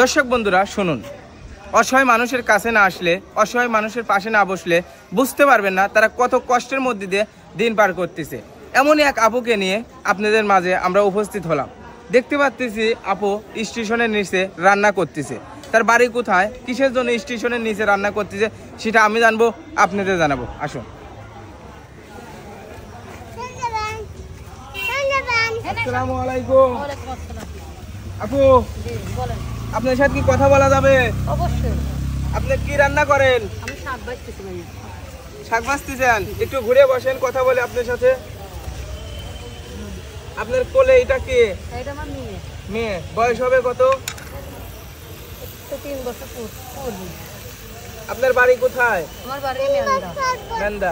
দর্শক বন্ধুরা শুনুন, অসহায় মানুষের কাছে না আসলে, অসহায় মানুষের পাশে না বসলে বুঝতে পারবেন না তারা কত কষ্টের মধ্যে দিয়ে দিন পার করতেছে। এমনই এক আপুকে নিয়ে আপনাদের মাঝে আমরা উপস্থিত হলাম। দেখতে পাচ্ছি আপু স্টেশনের নিচে রান্না করতেছে। তার বাড়ি কোথায়, কিসের জন্য স্টেশনের নিচে রান্না করতেছে সেটা আমি জানবো, আপনাদের জানাবো। আসুন। আসসালামু আলাইকুম। আপু, আপনার সাথে কি কথা বলা যাবে? অবশ্যই। আপনি কি রান্না করেন? আমি শাক ভাজতেছি ভাই। শাক ভাজতেছেন? একটু ঘুরে বসেন, কথা বলে আপনার সাথে। আপনার কোলে এটা কি? এটা আমার মেয়ে। মেয়ে। বয়স হবে কত? 3 বছর পূর্বে। আপনার বাড়ি কোথায়? আমার বাড়ি মেন্দা। মেন্দা।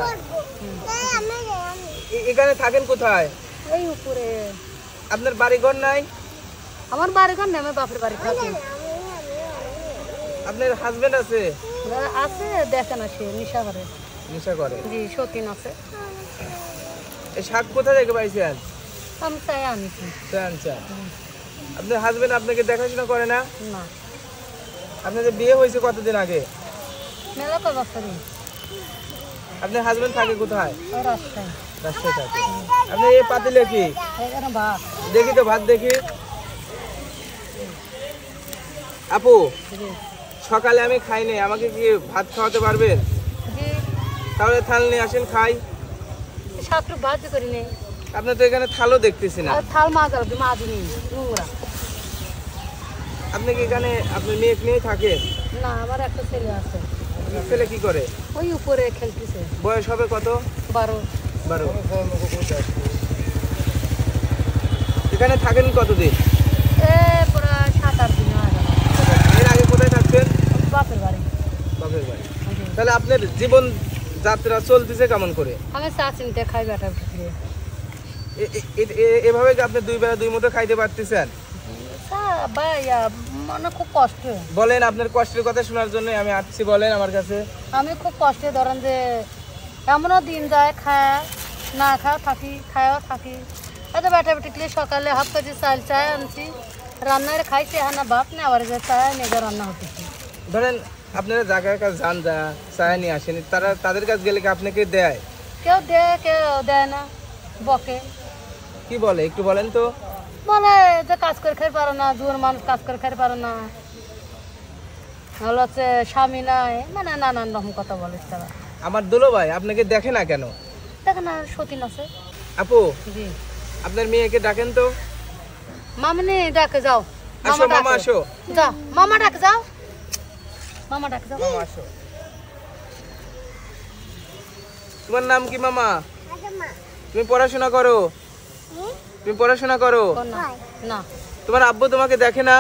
এখানে থাকেন কোথায়? এই উপরে। আপনার বাড়ি ঘর নাই? আমার বাড়ি ঘর নেই, আমি বাপের বাড়ি থাকি। আপনার হাজবেন্ড আছে? আছে, দেখে না, সে নেশা করে। নেশা করে? জি, সতীন আছে। এই শাক কোথা থেকে পাইছেন? আমি চাই আনিছি। আপনার হাজবেন্ড আপনাকে দেখাশোনা করে না? না। আপনাদের বিয়ে হয়েছে কতদিন আগে? মেলা কয় বছরই। আপনার হাজবেন্ড থাকে কোথায়? রাস্তায়। রাস্তায় থাকে। আপনি এই পাতিলে কি? এখানে ভাত। দেখি তো, ভাত দেখি। আপু, সকালে আমি খাইনি, আমাকে কি ভাত খাওয়াতে পারবেন? জি। তাহলে থাল নিয়ে আসেন, খাই। শাকটু ভাজি করি নেই। আপনি তো এখানে থালও দেখতেছি না। থাল মাজি নেই, নোংরা। আপনি কি এখানে আপনার মেয়ে নিয়ে থাকে? না, আমার একটা ছেলে আছে। ছেলে কি করে? ওই উপরে খেলতেছে। বয়স হবে কত? 12। এখানে থাকেন কতদিন? প্রায় 7-8 দিন হয়। এর আগে কোথায় থাকতেন? বাপের বাড়ি। বাপের বাড়ি। তাহলে আপনার জীবন যাত্রা চলতেছে কেমন করে? আমি চা চিনতে খাই বেটার ভিতরে। এভাবে কি আপনি 2 বেলা 2 মুঠো খাইতে পারতেছেন? ভাইয়া, মানে খুব কষ্ট। বলেন, আপনার কষ্টের কথা শোনার জন্য আমি আসছি, বলেন আমার কাছে। আমি খুব কষ্টে, ধরেন যে এমনও দিন যায় খায় না খাওয়া থাকি, খাওয়া থাকি। এত বেটা বেটিকলে সকালে হাফ কেজি চাল চায় আনছি, রান্নায় খাইছে, না বাপ না আবার যে চায় নিজে রান্না হতেছে। ধরেন আপনারা জায়গার কাছে যান, যা চায় নিয়ে আসেন, তাদের কাছে গেলে কি আপনাকে দেয়? কেউ দেয়, কেউ দেয় না, বকে। কি বলে একটু বলেন তো। বলে যে কাজ করে খেতে পারো না, জোর মানুষ কাজ করে খেতে পারো না, হচ্ছে স্বামী নাই, মানে নানান রকম কথা বলে তারা। আমার দুলো ভাই আপনাকে দেখে না কেন? দেখে না, সতীন আছে। আপু, জি। আপনার মেয়েকে ডাকেন তো। মামনি ডাকে, যাও। আসো মামা, আসো। যাও মামা ডাকে, যাও মামা ডাকে, যাও। মামা আসো। তোমার নাম কি মামা? তুমি পড়াশোনা করো? তুমি পড়াশোনা করো? না। তোমার আব্বু তোমাকে দেখে না?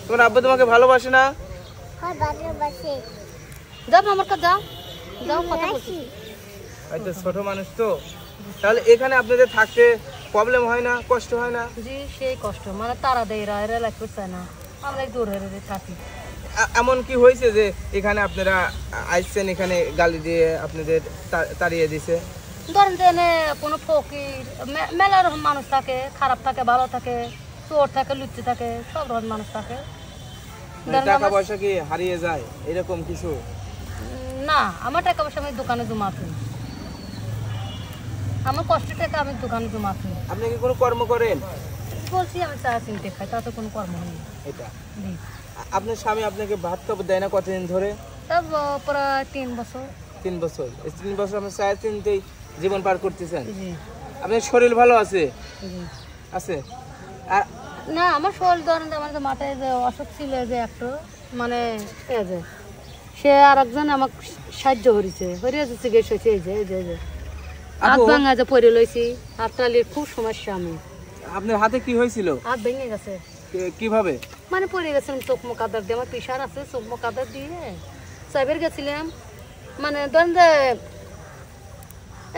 তোমার আব্বু তোমাকে ভালোবাসে না? যাও মামার কাছে, যাও যাও, কথা বলছি। হয়তো ছোট মানুষ তো। তাহলে এখানে আপনাদের থাকতে প্রবলেম হয় না, কষ্ট হয় না? জি, সেই কষ্ট, মানে তারা দেয়, এরা লাগতে চায় না, আমরা দূর হয়ে থাকি। এমন কি হয়েছে যে এখানে আপনারা আসছেন, এখানে গালি দিয়ে আপনাদের তাড়িয়ে দিছে? ধরেন যে এনে কোনো ফকির মেলা রকম মানুষ থাকে, খারাপ থাকে, ভালো থাকে, চোর থাকে, লুচ্চি থাকে, সব রকম মানুষ থাকে। টাকা পয়সা কি হারিয়ে যায় এরকম কিছু? না, আমার টাকা পয়সা আমি দোকানে জমাতে, আমার কষ্টের টাকা আমি দোকানে জমাতে। আপনি কি কোনো কর্ম করেন? বলছি আমি চা চিনতে খাই, তাতে কোনো কর্ম নেই। এটা আপনার স্বামী আপনাকে ভাত খাবার দেয় না কতদিন ধরে? তা প্রায় 3 বছর। 3 বছর? এই 3 বছর আপনি চা চিনতেই জীবন পার করতেছেন? জি। আপনার শরীর ভালো আছে? জি। আছে? আর না, আমার শরীর ধরেন আমার যে মাথায় যে অসুখ ছিল, যে একটু মানে যে সে আর একজন আমাকে সাহায্য করেছে, হরিয়াছে চিকিৎসা হয়েছে। এই যে এই যে এই যে হাত ভাঙা যে পরে লইছি, হাত টালির খুব সমস্যা। আমি আপনার হাতে কি হয়েছিল? হাত ভেঙে গেছে। কিভাবে? মানে পরে গেছিলাম চোখ মুখ আদার দিয়ে, আমার প্রেশার আছে, চোখ মুখ আদার দিয়ে সাইবের গেছিলাম, মানে ধরেন যে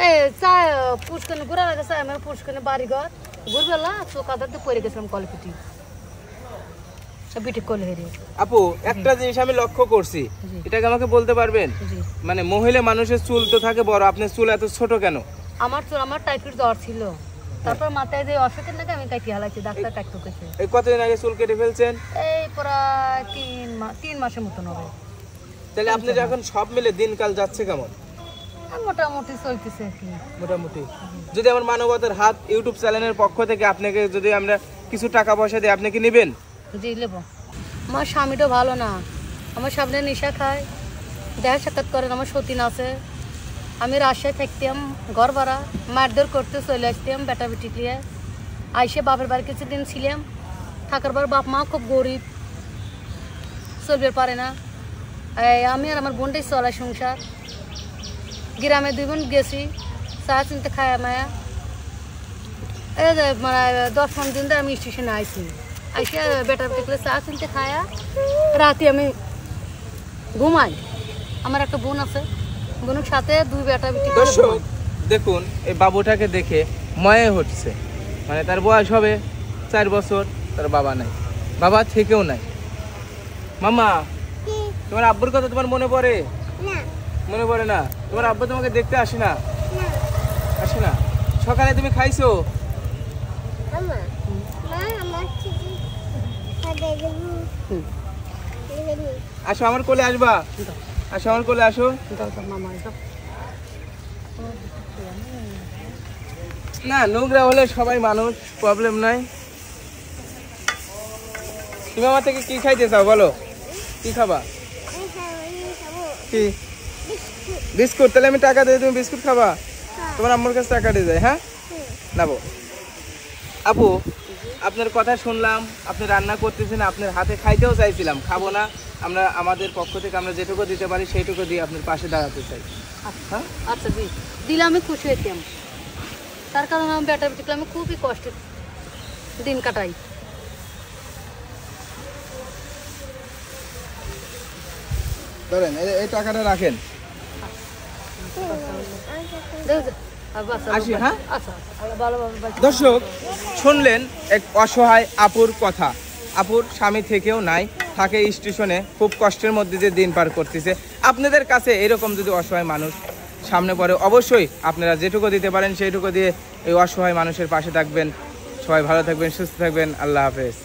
এই চা পুষ্কনে ঘুরা লাগেছে, আমার পুষ্কনে বাড়ি ঘর ঘুরবেলা চোখ আদার দিয়ে পরে গেছিলাম কলপিটি বিটি কল হেরে। আপু, একটা জিনিস আমি লক্ষ্য করছি, এটাকে আমাকে বলতে পারবেন? মানে মহিলা মানুষের চুল তো থাকে বড়, আপনার চুল এত ছোট কেন? আমার চুল, আমার টাইফয়েড জ্বর ছিল। তারপর মাথায় যে অসুখের নাকি আমি কাটি হালাইছি, ডাক্তার কাটতে কইছে। এই কতদিন আগে চুল কেটে ফেলছেন? এই প্রায় 3 মাসের মতন হবে। তাহলে আপনার এখন সব মিলে দিনকাল যাচ্ছে কেমন? মোটামুটি চলতেছে আর কি। মোটামুটি। যদি আমার মানবতার হাত ইউটিউব চ্যানেলের পক্ষ থেকে আপনাকে যদি আমরা কিছু টাকা পয়সা দিই, আপনি কি নেবেন? জি নেব। আমার স্বামীটা ভালো না, আমার সামনে নেশা খায়, দেখা সাক্ষাৎ করেন, আমার সতীন আছে। আমি রাজশাহী থাকতাম, ঘর ভাড়া মারধর করতে চলে আসতাম বেটা বেটি নিয়ে। আইসে বাপের বাড়ি কিছুদিন ছিলাম, থাকার পর বাপ মা খুব গরিব, চলবে পারে না। আমি আর আমার বোনটাই চলা সংসার। গ্রামে 2 বোন গেছি, চা চিনতে খায়া মায়া। এই যে মানে 10-15 দিন ধরে আমি স্টেশনে আইছি, আইসে বেটা বেটি চা চিনতে খায়া রাতে আমি ঘুমাই। আমার একটা বোন আছে, বোনের সাথে 2 বেটা বেটি। দর্শক দেখুন, এই বাবুটাকে দেখে ময়ে হচ্ছে, মানে তার বয়স হবে 4 বছর, তার বাবা নাই, বাবা থেকেও নাই। মামা, তোমার আব্বুর কথা তোমার মনে পড়ে? মনে পড়ে না? তোমার আব্বু তোমাকে দেখতে আসে না? আসে না? সকালে তুমি খাইছো? আসো আমার কোলে, আসবা? আসো আমার কোলে, আসো। না, নোংরা হলে সবাই মানুষ, প্রবলেম নাই। তুমি আমার থেকে কি খাইতে চাও বলো? কি খাবা? কি? বিস্কুট? তাহলে আমি টাকা দিয়ে, তুমি বিস্কুট খাবা? তোমার আম্মুর কাছে টাকা দিয়ে যায়। হ্যাঁ, নাবো। আপু, আপনার কথা শুনলাম, আপনি রান্না করতেছেন, আপনার হাতে খাইতেও চাইছিলাম, খাবো না। আমরা আমাদের পক্ষ থেকে আমরা যেটুকু দিতে পারি সেইটুকু দিয়ে আপনার পাশে দাঁড়াতে চাই। হ্যাঁ, আচ্ছা জি, দিলে আমি খুশি হইতাম। তার কারণ আমি বেটা বেটি আমি খুবই কষ্টে দিন কাটাই। ধরেন, এই টাকাটা রাখেন। আসি। হ্যাঁ, দর্শক শুনলেন এক অসহায় আপুর কথা। আপুর স্বামী থেকেও নাই, থাকে স্টেশনে, খুব কষ্টের মধ্যে দিয়ে দিন পার করতেছে। আপনাদের কাছে এরকম যদি অসহায় মানুষ সামনে পড়ে, অবশ্যই আপনারা যেটুকু দিতে পারেন সেইটুকু দিয়ে এই অসহায় মানুষের পাশে থাকবেন। সবাই ভালো থাকবেন, সুস্থ থাকবেন। আল্লাহ হাফেজ।